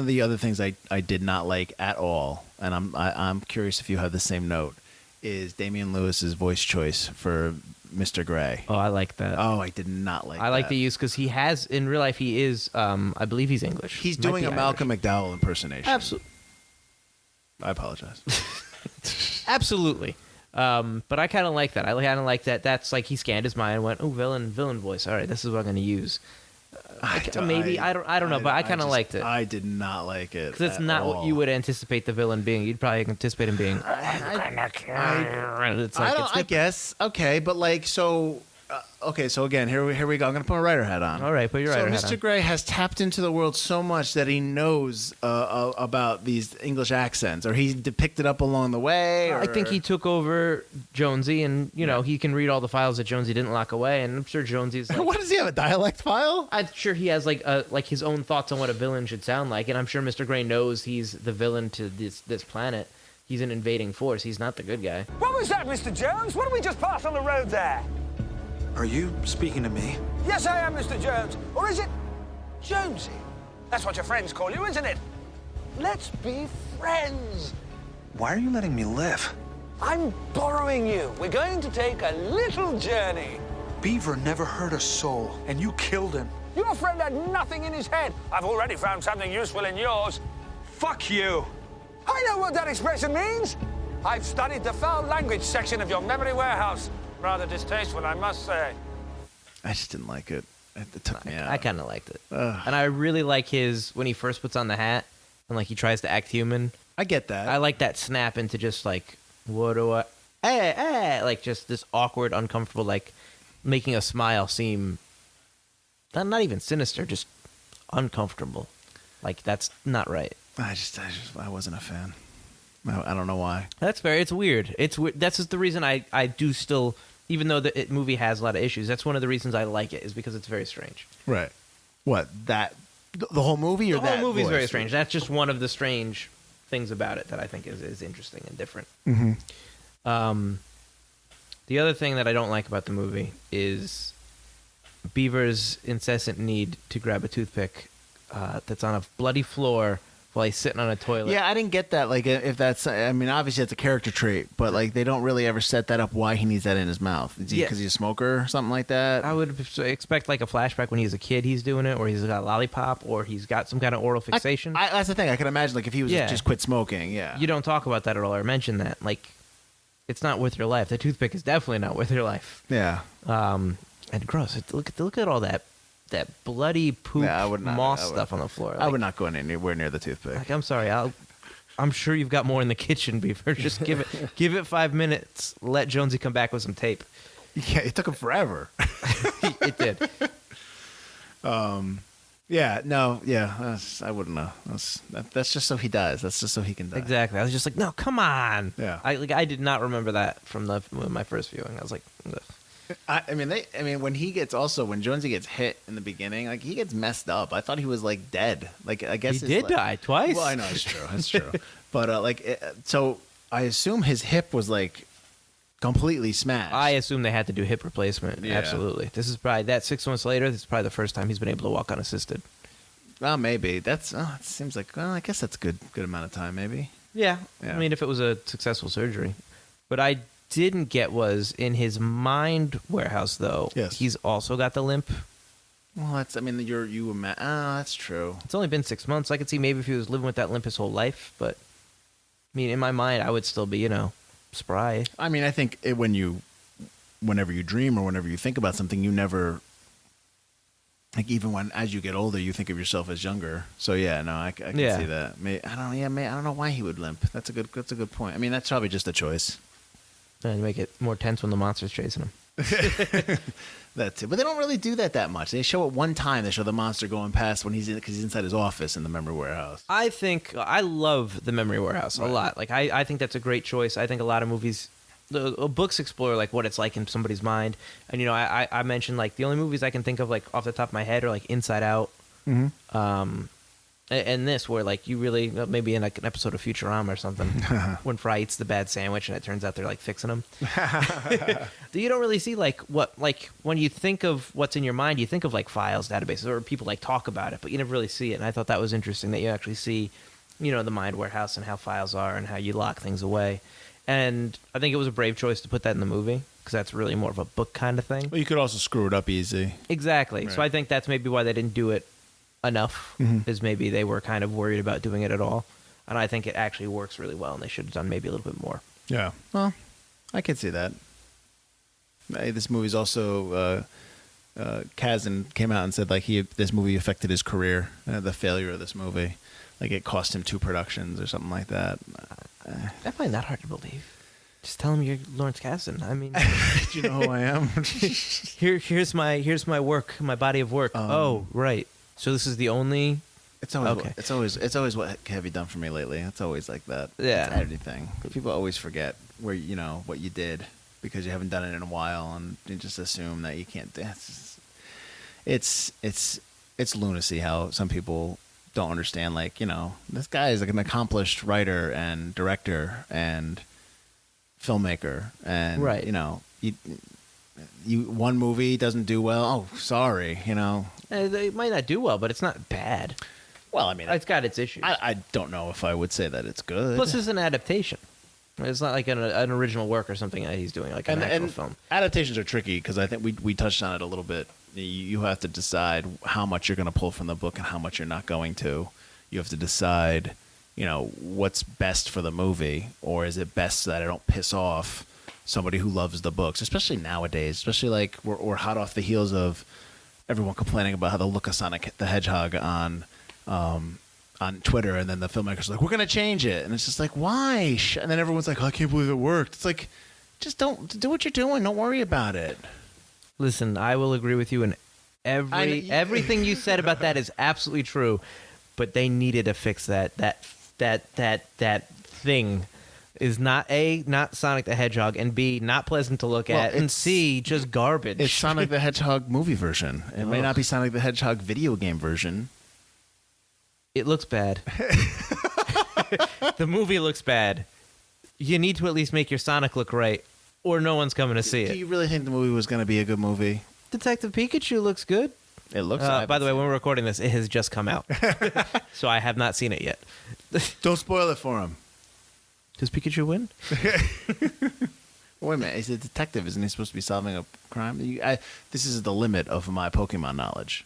the other things I did not like at all, and I'm curious if you have the same note, is Damien Lewis's voice choice for Mr. Gray. Oh, I like that. Oh, I did not like that. I like the use because he has, in real life, he is, I believe he's English. He's Might doing be a Irish. Malcolm McDowell impersonation. Absolutely. I apologize. Absolutely. But I kind of like that. I kind of like that. That's like he scanned his mind and went, "Oh, villain voice. All right, this is what I'm going to use." I don't know, but I kind of liked it I did not like it because it's not what you would anticipate the villain being. You'd probably anticipate him being. I guess okay, but like so. So again, here we go. I'm going to put my writer hat on. All right, put your writer hat on. So Mr. Gray has tapped into the world so much that he knows about these English accents, or he picked it up along the way. Or... I think he took over Jonesy, and he can read all the files that Jonesy didn't lock away. And I'm sure Jonesy's. Like, what does he have, a dialect file? I'm sure he has like his own thoughts on what a villain should sound like, and I'm sure Mr. Gray knows he's the villain to this planet. He's an invading force. He's not the good guy. What was that, Mr. Jones? What did we just pass on the road there? Are you speaking to me? Yes, I am, Mr. Jones. Or is it Jonesy? That's what your friends call you, isn't it? Let's be friends. Why are you letting me live? I'm borrowing you. We're going to take a little journey. Beaver never hurt a soul, and you killed him. Your friend had nothing in his head. I've already found something useful in yours. Fuck you. I know what that expression means. I've studied the foul language section of your memory warehouse. Rather distasteful, I must say. I just didn't like it. It took me out. I kind of liked it. And I really like his, when he first puts on the hat and like he tries to act human. I get that. I like that snap into just like, what do I, like just this awkward, uncomfortable, like making a smile seem not even sinister, just uncomfortable. Like that's not right. I wasn't a fan. I don't know why. That's fair. It's weird. It's weird. That's just the reason I do still, even though the movie has a lot of issues, that's one of the reasons I like it, is because it's very strange. Right. What, that, the whole movie, or the that whole movie is voice? very strange. That's just one of the strange things about it that I think is interesting and different. Mm-hmm. The other thing that I don't like about the movie is Beaver's incessant need to grab a toothpick that's on a bloody floor while he's sitting on a toilet. Yeah, I didn't get that. Like, if that's, I mean, obviously it's a character trait, but like they don't really ever set that up why he needs that in his mouth. Is he because he's a smoker or something like that? I would expect like a flashback when he was a kid he's doing it, or he's got a lollipop, or he's got some kind of oral fixation. That's the thing. I can imagine like if he was just quit smoking, You don't talk about that at all or mention that. Like, it's not worth your life. The toothpick is definitely not worth your life. Yeah. And gross. Look at all that bloody poop moss stuff on the floor. Like, I would not go anywhere near the toothpick. Like, I'm sorry. I'm sure you've got more in the kitchen, Beaver. Just give it 5 minutes. Let Jonesy come back with some tape. Yeah, it took him forever. It did. Yeah, no, yeah, I wouldn't know. That's just so he dies. That's just so he can die. Exactly. I was just like, no, come on. Yeah. I did not remember that from my first viewing. I was like, ugh. I mean, when Jonesy gets hit in the beginning, like he gets messed up. I thought he was like dead. Like I guess he did die twice. Well, I know it's true. That's true. But so I assume his hip was like completely smashed. I assume they had to do hip replacement. Yeah. Absolutely. This is probably that 6 months later. This is probably the first time he's been able to walk unassisted. Well, maybe it seems like. Well, I guess that's a good amount of time. Maybe. Yeah. I mean, if it was a successful surgery, but I didn't get was in his mind warehouse though. Yes. He's also got the limp. Well, that's. I mean, that's true. It's only been 6 months. I could see maybe if he was living with that limp his whole life, but I mean, in my mind, I would still be, spry. I mean, I think whenever you dream or whenever you think about something, you never, like, even as you get older, you think of yourself as younger. So yeah, no, I can see that. I don't know why he would limp. That's a good point. I mean, that's probably just a choice. And make it more tense when the monster's chasing him. That's it. But they don't really do that much. They show it one time. They show the monster going past because he's inside his office in the memory warehouse. I love the memory warehouse a lot. Like I think that's a great choice. I think a lot of movies, books explore like what it's like in somebody's mind. And I mentioned like the only movies I can think of like off the top of my head are like Inside Out. Mm-hmm. And this, where like you really maybe in like an episode of Futurama or something, when Fry eats the bad sandwich and it turns out they're like fixing him. You don't really see like when you think of what's in your mind, you think of like files, databases, or people like talk about it, but you never really see it. And I thought that was interesting that you actually see, the mind warehouse and how files are and how you lock things away. And I think it was a brave choice to put that in the movie because that's really more of a book kind of thing. Well, you could also screw it up easy. Exactly. Right. So I think that's maybe why they didn't do it enough, is maybe they were kind of worried about doing it at all. And I think it actually works really well, and they should have done maybe a little bit more. Yeah. Well, I can see that. This movie's also Kazan came out and said like this movie affected his career. The failure of this movie, like it cost him 2 productions or something like that. I find that hard to believe. Just tell him you're Lawrence Kasdan. I mean, do you know who I am? here's my work, my body of work. Oh, right. So this is the only. It's always okay. It's always what have you done for me lately? It's always like that. Yeah. It's everything. People always forget where what you did because you haven't done it in a while, and you just assume that you can't. It's lunacy how some people don't understand. Like this guy is like an accomplished writer and director and filmmaker, and right. You one movie doesn't do well. Oh, sorry. It might not do well, but it's not bad. Well, I mean, it's got its issues. I don't know if I would say that it's good. Plus, it's an adaptation. It's not like an original work or something that he's doing, like an actual film. Adaptations are tricky because I think we touched on it a little bit. You have to decide how much you're going to pull from the book and how much you're not going to. You have to decide, what's best for the movie, or is it best so that I don't piss off somebody who loves the books, especially nowadays, especially like we're hot off the heels of everyone complaining about how the look of Sonic the Hedgehog on on Twitter, and then the filmmakers are like, we're going to change it. And it's just like, why? And then everyone's like, oh, I can't believe it worked. It's like, just don't do what you're doing. Don't worry about it. Listen, I will agree with you, and everything you said about that is absolutely true. But they needed to fix that. That thing is not Sonic the Hedgehog, and B, not pleasant to look at, and C, just garbage. It's Sonic the Hedgehog movie version. It may not be Sonic the Hedgehog video game version. It looks bad. The movie looks bad. You need to at least make your Sonic look right, or no one's coming to see it. Do you really think the movie was going to be a good movie? Detective Pikachu looks good. It looks. By the way, when we're recording this, it has just come out, so I have not seen it yet. Don't spoil it for him. Does Pikachu win? Wait a minute. He's a detective. Isn't he supposed to be solving a crime? This is the limit of my Pokemon knowledge.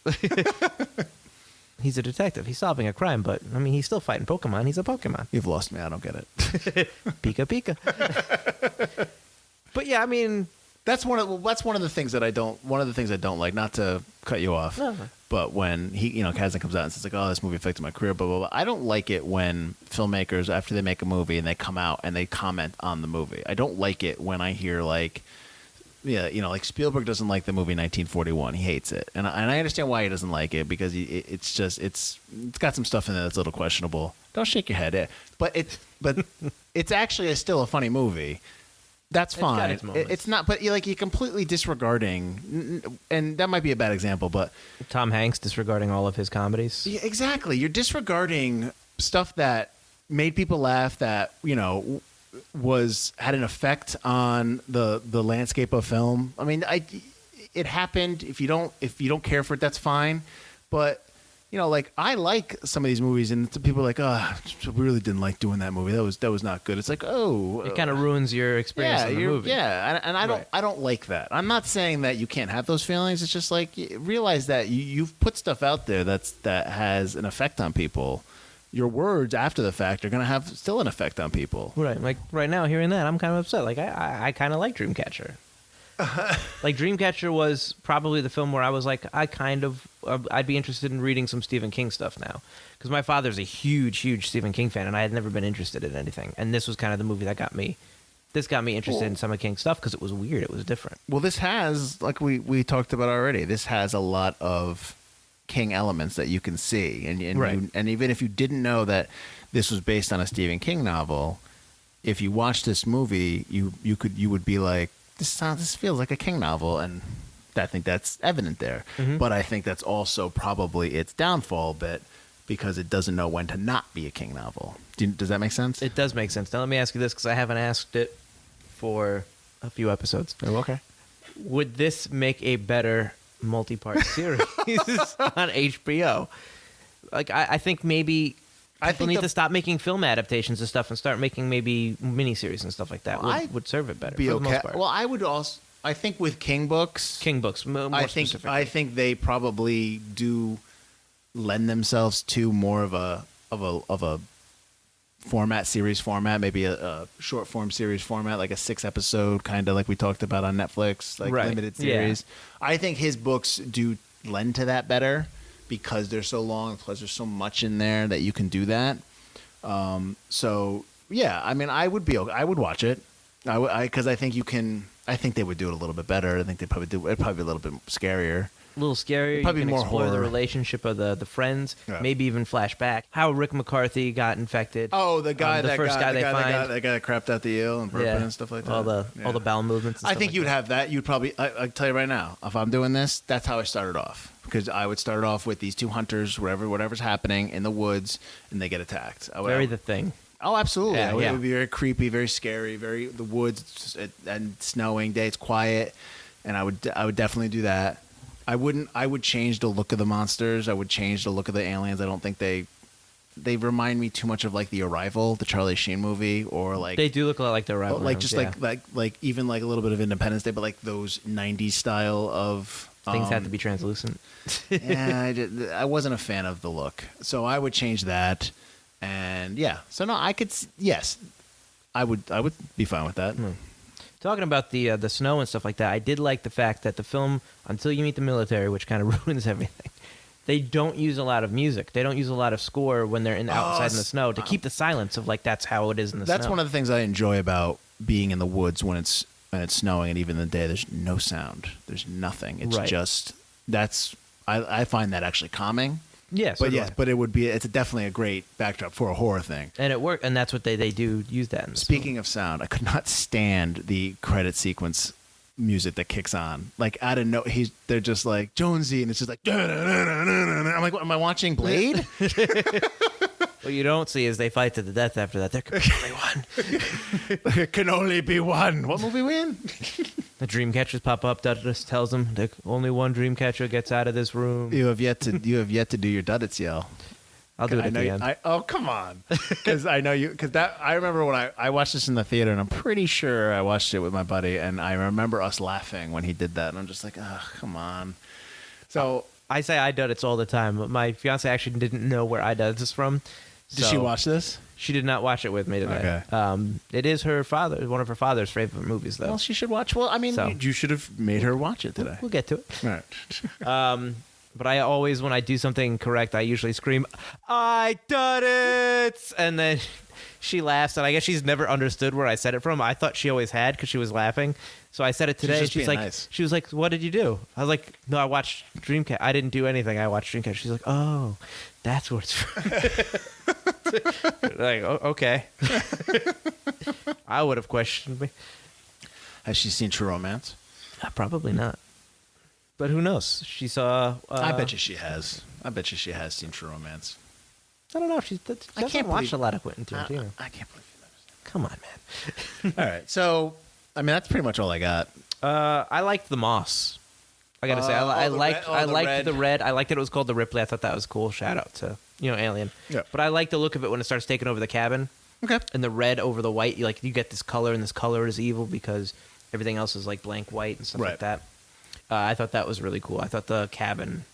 He's a detective. He's solving a crime, but, I mean, he's still fighting Pokemon. He's a Pokemon. You've lost me. I don't get it. Pika Pika. But, yeah, I mean... That's one of the things that I don't like, not to cut you off. No. But when Kazan comes out and says like, "Oh, this movie affected my career," blah blah blah. I don't like it when filmmakers, after they make a movie and they come out and they comment on the movie. I don't like it when I hear like, like Spielberg doesn't like the movie 1941. He hates it, and I understand why he doesn't like it, because it's got some stuff in there that's a little questionable. Don't shake your head, but it's actually still a funny movie. That's fine. It's not, but you're completely disregarding, and that might be a bad example, but Tom Hanks disregarding all of his comedies. Yeah, exactly. You're disregarding stuff that made people laugh, that had an effect on the landscape of film. I mean, it happened. If you don't care for it, that's fine. But I like some of these movies, and people are like, "Oh, we really didn't like doing that movie. That was not good." It's like, oh, it kind of ruins your experience in the movie. Yeah, and I don't like that. I'm not saying that you can't have those feelings. It's just like, realize that you've put stuff out there that has an effect on people. Your words after the fact are going to have still an effect on people. Right. Like right now, hearing that, I'm kind of upset. Like I kind of like Dreamcatcher. Like Dreamcatcher was probably the film where I was like, I'd be interested in reading some Stephen King stuff now, because my father's a huge Stephen King fan, and I had never been interested in anything, and this was kind of the movie that got me interested in some of King's stuff, because it was weird, it was different. Well, this has, like we talked about already, this has a lot of King elements that you can see, and right. And even if you didn't know that this was based on a Stephen King novel, if you watch this movie, you would be like, this feels like a King novel, and I think that's evident there. Mm-hmm. But I think that's also probably its downfall a bit, because it doesn't know when to not be a King novel. Does that make sense? It does make sense. Now let me ask you this, because I haven't asked it for a few episodes. Oh, okay. Would this make a better multi-part series on HBO? Like I think maybe people need to stop making film adaptations and stuff and start making maybe miniseries and stuff like that. Would serve it better. Be for okay. the most part. Well, I think with King books, more specifically. I think they probably do lend themselves to more of a series format, maybe a short form series format, like a 6-episode kind of like we talked about on Netflix, like right. limited series. Yeah. I think his books do lend to that better, because they're so long, plus there's so much in there that you can do that. So yeah, I mean, I would watch it, because I think you can. I think they would do it a little bit better. I think it'd probably be a little bit scarier. A little scarier. Probably you can more explore horror. the relationship of the friends. Yeah. Maybe even flashback how Rick McCarthy got infected. Oh, the guy, the first guy they find. that guy that crapped out the eel and burping and stuff like that. All the bowel movements. And I stuff think like you'd that. have that. You'd probably. I tell you right now, if I'm doing this, that's how I started off. Because I would start off with these two hunters, whatever's happening in the woods, and they get attacked. Very The Thing. Oh, absolutely. Yeah, It would be very creepy, very scary, the woods and snowing day. It's quiet, and I would definitely do that. I would change the look of the monsters. I would change the look of the aliens. I don't think they remind me too much of like The Arrival, the Charlie Sheen movie, or like They do look a lot like The Arrival. like just like even like a little bit of Independence Day, but like those 90s style of things have to be translucent. Yeah, I wasn't a fan of the look, so I would change that. And yeah, so no, I would be fine with that. Talking about the snow and stuff like that, I did like the fact that the film, until you meet the military, which kind of ruins everything, they don't use a lot of music. They don't use a lot of score when they're outside in the snow to keep the silence of like that's how it is in the snow. That's one of the things I enjoy about being in the woods when it's snowing, and even in the day there's no sound. There's nothing. It's just I find that actually calming. Yes, but it's definitely a great backdrop for a horror thing. And it worked, and that's what they do use that in. Speaking of sound, I could not stand the credit sequence music that kicks on. Like out of they're just like Jonesy, and it's just like I'm like, am I watching Blade? What you don't see is they fight to the death after that. There can only one. There can only be one. What movie we in? The Dreamcatchers pop up. Duddits tells them that only one Dreamcatcher gets out of this room. You have yet to do your Duddits yell. I'll do it at the end. Oh, come on. Because I know you. Because I remember when I watched this in the theater, and I'm pretty sure I watched it with my buddy, and I remember us laughing when he did that, and I'm just like, oh, come on. So I say I Duddits all the time, but my fiance actually didn't know where I Duddits is from. Did she watch this? She did not watch it with me today. Okay. It is one of her father's favorite movies, though. Well, she should watch. Well, I mean, you should have made her watch it today. We'll get to it. All right. But I always, when I do something correct, I usually scream, "I done it!" And then she laughs, and I guess she's never understood where I said it from. I thought she always had because she was laughing. So I said it today. She's like, nice. She was like, "What did you do?" I was like, "No, I watched Dreamcatcher. I didn't do anything. I watched Dreamcatcher." She's like, "Oh, that's where it's from." Like, oh, okay. I would have questioned me. Has she seen True Romance? Probably not. But who knows? She saw. I bet you she has. I bet you she has seen True Romance. I don't know. She doesn't watch a lot of Quentin Tarantino. I can't believe you never seen. Come on, man. All right. So, I mean, that's pretty much all I got. I liked the moss. I gotta say, I liked the red. I liked that it was called the Ripley. I thought that was cool. Shout out to Alien. Yeah. But I like the look of it when it starts taking over the cabin. Okay. And the red over the white, you get this color, and this color is evil because everything else is like blank white and stuff like that. I thought that was really cool. I thought the cabin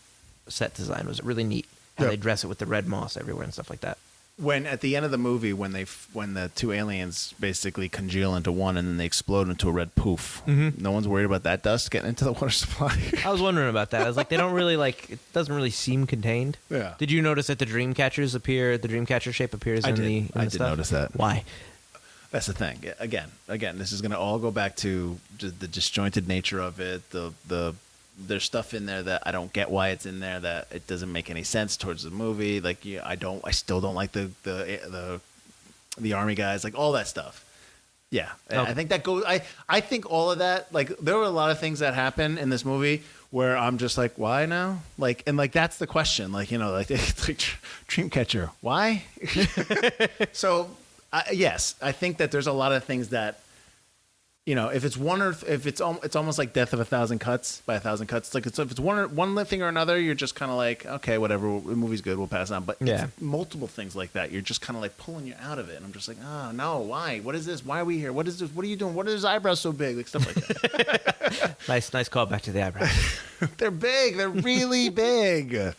set design was really neat. How they dress it with the red moss everywhere and stuff like that. When at the end of the movie, when the two aliens basically congeal into one and then they explode into a red poof, no one's worried about that dust getting into the water supply. I was wondering about that. I was like, they don't really it doesn't really seem contained. Yeah. Did you notice that the Dreamcatcher shape appears in the I did notice that. Why? That's the thing. Again, this is going to all go back to the disjointed nature of it. There's stuff in there that I don't get why it's in there, that it doesn't make any sense towards the movie. Like, I still don't like the army guys, like all that stuff. Yeah, okay. I think that goes. I think all of that. Like, there were a lot of things that happen in this movie where I'm just like, why now? Like, and like that's the question. Like, like Dreamcatcher, why? So. Yes, I think that there's a lot of things that, if it's one or if it's almost like Death of a Thousand Cuts by a Thousand Cuts. It's like if it's one thing or another, you're just kind of like, okay, whatever, the movie's good, we'll pass on. But it's multiple things like that, you're just kind of like pulling you out of it, and I'm just like, oh no, why? What is this? Why are we here? What is this? What are you doing? What are his eyebrows so big? Like stuff like that. Nice call back to the eyebrows. They're big. They're really big.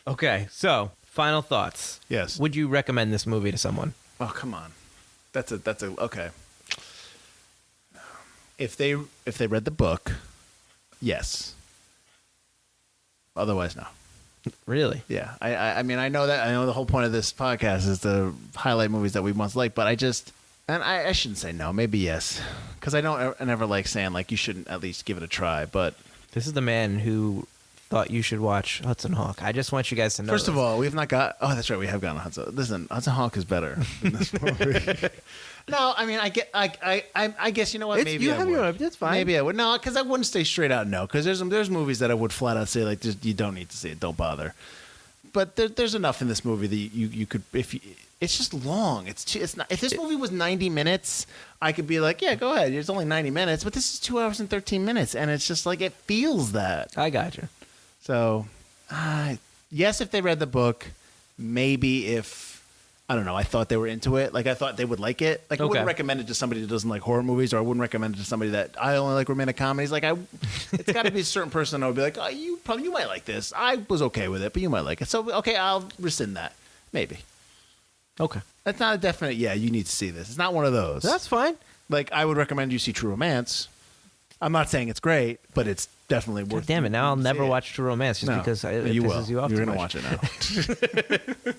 Okay, so final thoughts. Yes. Would you recommend this movie to someone? Oh, come on. That's okay. If they read the book, yes. Otherwise, no. Really? Yeah. I mean, I know the whole point of this podcast is to highlight movies that we once liked, but I shouldn't say no. Maybe yes, because I never like saying like you shouldn't at least give it a try. But this is the man who thought you should watch Hudson Hawk. I just want you guys to know. First of all, we've not got. Oh, that's right. We have gotten Hudson. Listen, Hudson Hawk is better than this movie. No, I mean, I guess you know what? Maybe you I have would. your own. That's fine. Maybe I would. No, because I wouldn't say straight out no. Because there's movies that I would flat out say like just, you don't need to see it. Don't bother. But there's enough in this movie that you could it's just long. It's not. If this movie was 90 minutes, I could be like, yeah, go ahead. It's only 90 minutes. But this is 2 hours and 13 minutes, and it's just like it feels that. I got you. So, yes, if they read the book, maybe if, I don't know, I thought they were into it. Like, I thought they would like it. Like, I wouldn't recommend it to somebody that doesn't like horror movies, or I wouldn't recommend it to somebody that I only like romantic comedies. Like, it's got to be a certain person that would be like, oh, you might like this. I was okay with it, but you might like it. So, okay, I'll rescind that. Maybe. Okay. That's not a definite, yeah, you need to see this. It's not one of those. That's fine. Like, I would recommend you see True Romance. I'm not saying it's great, but it's definitely worth. God damn it! Now I'll never watch True Romance just because it you pisses will. you off. You're too gonna much. watch it now.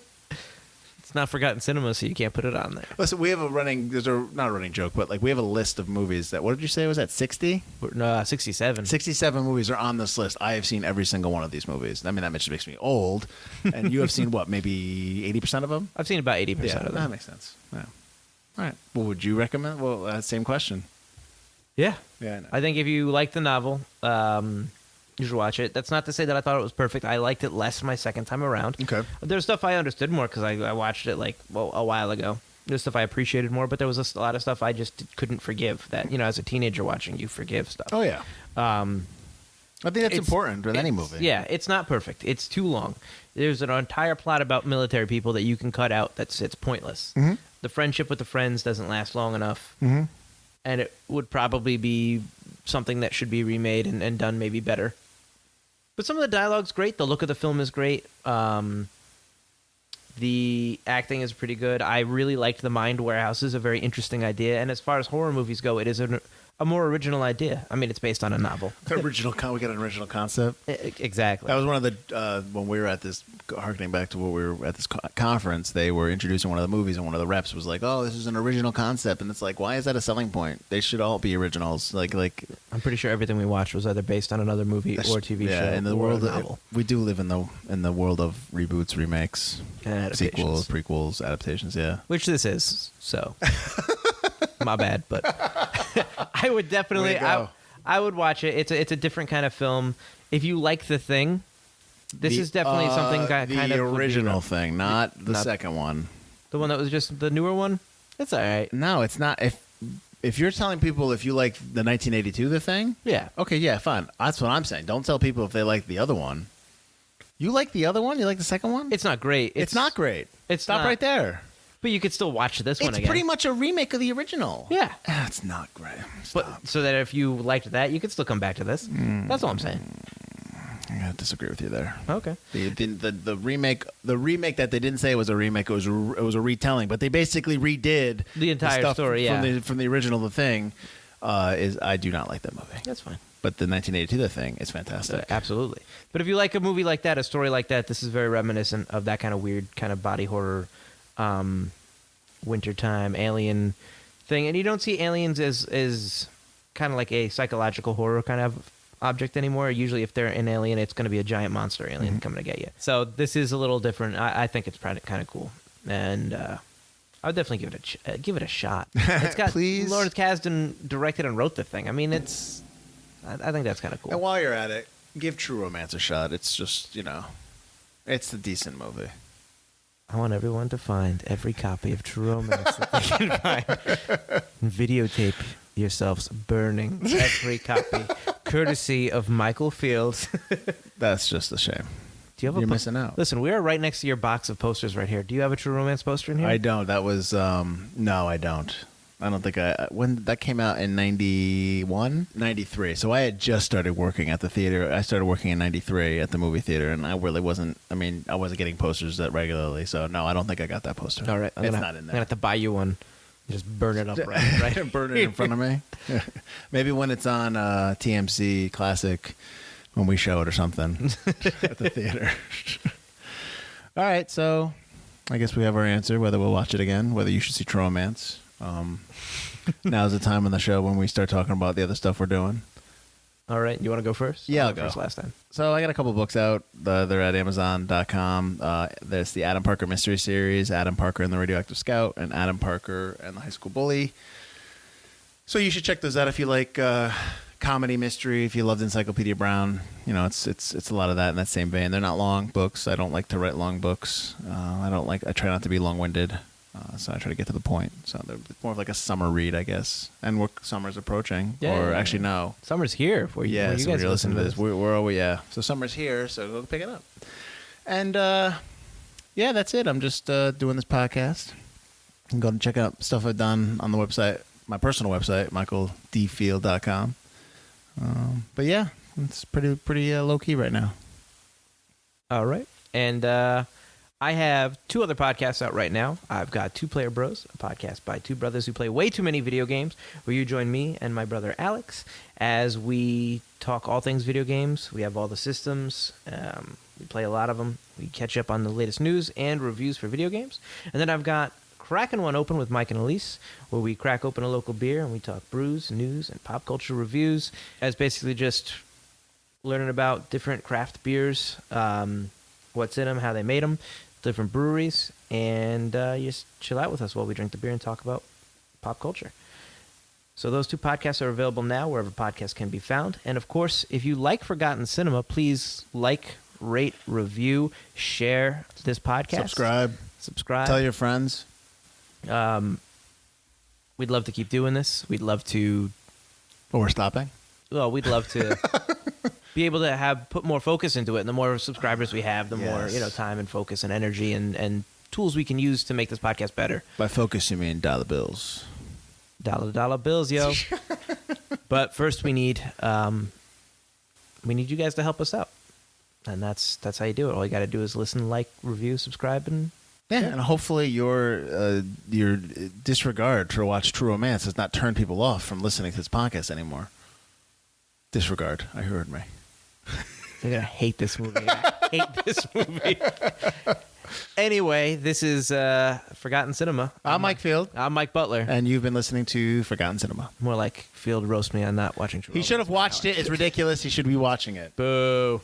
It's not forgotten cinema, so you can't put it on there. Listen, we have a running. There's not a running joke, but like we have a list of movies that. What did you say was that 60? No, 67. 67 movies are on this list. I have seen every single one of these movies. I mean, that just makes me old. And you have seen what? Maybe 80% of them. I've seen about 80% of them. That makes sense. Yeah. All right. Well, would you recommend? Well, same question. Yeah. Yeah. I know. I think if you like the novel, you should watch it. That's not to say that I thought it was perfect. I liked it less my second time around. Okay. There's stuff I understood more because I watched it a while ago. There's stuff I appreciated more, but there was a lot of stuff I just couldn't forgive. That as a teenager watching, you forgive stuff. Oh yeah. I think that's important with any movie. Yeah, it's not perfect. It's too long. There's an entire plot about military people that you can cut out. It's pointless. Mm-hmm. The friendship with the friends doesn't last long enough, Mm-hmm. and it would probably be something that should be remade and done maybe better. But some of the dialogue's great. The look of the film is great. The acting is pretty good. I really liked the mind warehouses, a very interesting idea. And as far as horror movies go, it is a more original idea. I mean, it's based on a novel. We got an original concept. Exactly. That was one of the when we were at this, harkening back to when we were at this conference, they were introducing one of the movies, and one of the reps was like, "Oh, this is an original concept," and it's like, why is that a selling point? They should all be originals. Like I'm pretty sure everything we watched was either based on another movie or TV show. Yeah, in the world we do live in the world of reboots, remakes, and sequels, prequels, adaptations. Yeah, which this is. So, my bad, but I would definitely. I would watch it. It's a different kind of film. If you like The Thing, this is definitely something kind of the original Thing, not the second one. The one that was just the newer one. It's all right. No, it's not. If you're telling people if you like the 1982 The Thing, yeah, okay, yeah, fine. That's what I'm saying. Don't tell people if they like the other one. You like the other one? You like the second one? It's not great. It's not great. Stop right there. But you could still watch this one again. It's pretty much a remake of the original. Yeah. It's not great. Stop. But so that if you liked that, you could still come back to this. That's all I'm saying. I gotta disagree with you there. Okay. The remake that they didn't say was a remake. It was a retelling, but they basically redid the entire stuff story. Yeah. From the original The Thing. I do not like that movie. That's fine. But the 1982 The Thing is fantastic. Absolutely. But if you like a movie like that, a story like that, this is very reminiscent of that kind of weird kind of body horror, wintertime alien thing. And you don't see aliens as kind of like a psychological horror kind of object anymore. Usually if they're an alien, it's going to be a giant monster alien coming to get you. So this is a little different. I think it's kind of cool. And I would definitely give it a shot. It's got Lawrence Kasdan directed and wrote the thing. I mean, I think that's kind of cool. And while you're at it, give True Romance a shot. It's just, it's a decent movie. I want everyone to find every copy of True Romance that they can find. And videotape yourselves burning every copy, courtesy of Michael Field. That's just a shame. Do you have You're missing out. Listen, we are right next to your box of posters right here. Do you have a True Romance poster in here? I don't. That was no, I don't. I don't think when that came out in 91, 93. So I had just started working at the theater. I started working in 93 at the movie theater, and I really wasn't. I mean, I wasn't getting posters that regularly. So no, I don't think I got that poster. All right, it's not in there. I'm gonna have to buy you one. Just burn it up right. Burn it in front of me. Maybe when it's on TMC Classic, when we show it or something at the theater. All right, so I guess we have our answer. Whether we'll watch it again, whether you should see True Romance. Now's the time on the show when we start talking about the other stuff we're doing. All right. You want to go first? Yeah, I'll go first last time. So I got a couple books out. They're at Amazon.com. There's the Adam Parker Mystery Series, Adam Parker and the Radioactive Scout, and Adam Parker and the High School Bully. So you should check those out if you like comedy mystery, if you loved Encyclopedia Brown. It's a lot of that in that same vein. They're not long books. I don't like to write long books. I try not to be long-winded. So I try to get to the point. So they're more of like a summer read, I guess. And summer's approaching. Actually, no. Summer's here. So you guys listen to this. So summer's here, so go pick it up. And, that's it. I'm just doing this podcast. You can go and check out stuff I've done on the website, my personal website, michaeldfield.com. But yeah, it's pretty low-key right now. All right. And I have 2 other podcasts out right now. I've got Two Player Bros, a podcast by 2 brothers who play way too many video games, where you join me and my brother Alex as we talk all things video games. We have all the systems. We play a lot of them. We catch up on the latest news and reviews for video games. And then I've got Cracking One Open with Mike and Elise, where we crack open a local beer and we talk brews, news, and pop culture reviews, as basically just learning about different craft beers, what's in them, how they made them, different breweries, and you just chill out with us while we drink the beer and talk about pop culture. So those 2 podcasts are available now wherever podcasts can be found. And of course, if you like Forgotten Cinema, please like, rate, review, share this podcast. Subscribe. Tell your friends. We'd love to keep doing this. We'd love to... Well, we're stopping? Well, we'd love to be able to put more focus into it. And the more subscribers we have, the more time and focus and energy and tools we can use to make this podcast better. By focus, you mean dollar bills. Dollar bills, yo. But first we need you guys to help us out. And that's how you do it. All you got to do is listen, like, review, subscribe, and... Yeah, and hopefully your disregard for Watch True Romance has not turned people off from listening to this podcast anymore. Disregard. I heard me. They're going to hate this movie. Anyway, this is Forgotten Cinema. I'm Mike Field. I'm Mike Butler. And you've been listening to Forgotten Cinema. More like Field roast me on not watching True He should have watched it. It's ridiculous. He should be watching it. Boo.